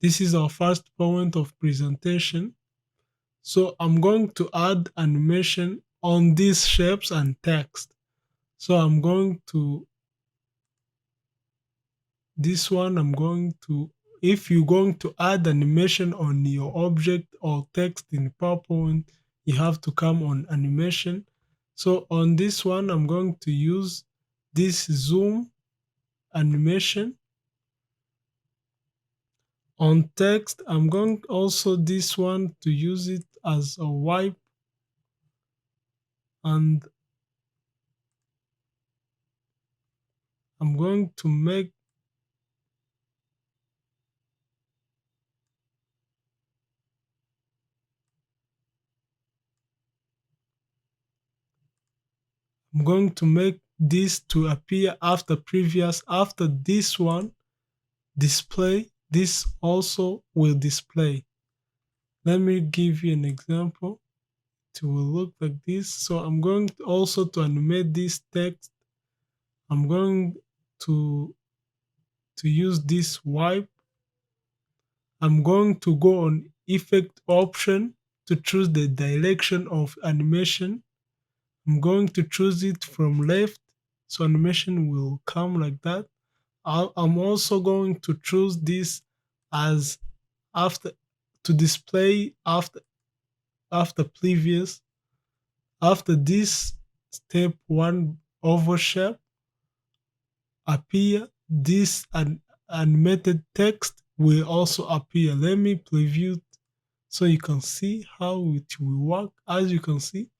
This is our first point of presentation. So I'm going to add animation on these shapes and text. So I'm going to this one, I'm going to if you're going to add animation on your object or text in PowerPoint, you have to come on animation. So on this one, I'm going to use this zoom animation. On text, I'm going also this one to use it as a wipe, and I'm going to make I'm going to make this to appear after previous. After this one display, this also will display. Let me give you an example. It will look like this. So I'm going also to animate this text. I'm going to use this wipe. I'm going to go on effect option to choose the direction of animation. I'm going to choose it from left, so animation will come like that. I'm also going to choose this as after to display after previous. After this step one overshape appear, this animated text will also appear. Let me preview it so you can see how it will work. As you can see,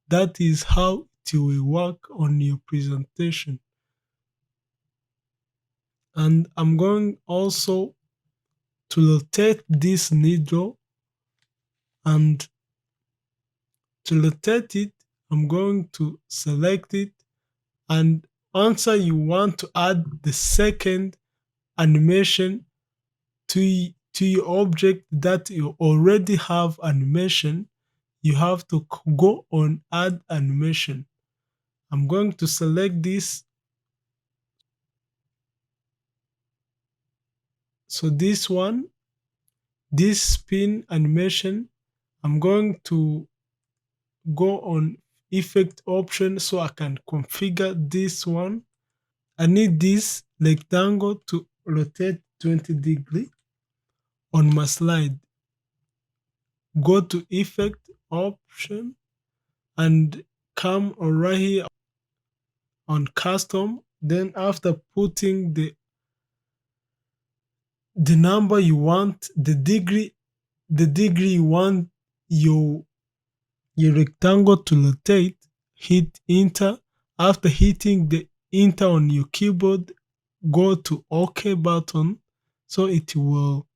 that is how it will work on your presentation. And I'm going also to rotate this needle, and to rotate it, I'm going to select it, and answer you want to add the second animation to your object that you already have animation, you have to go on add animation. I'm going to select this. So this one, this spin animation, I'm going to go on effect option so I can configure this one. I need this rectangle to rotate 20-degree on my slide. Go to effect option and come right here on custom. Then after putting the number you want, the degree you want your rectangle to rotate, hit enter. After hitting the enter on your keyboard, go to OK button so it will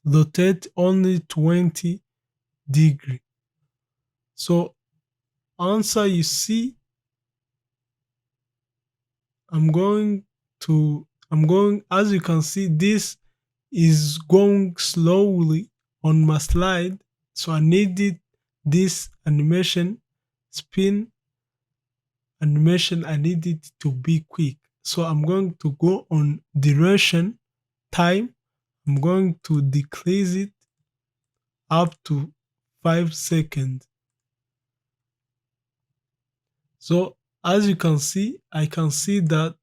rotate only 20-degree. So answer you see, I'm going as you can see, this is going slowly on my slide. So I needed this animation spin animation, I need it to be quick. So I'm going to go on duration time. I'm going to decrease it up to 5 seconds. So as you can see, I can see that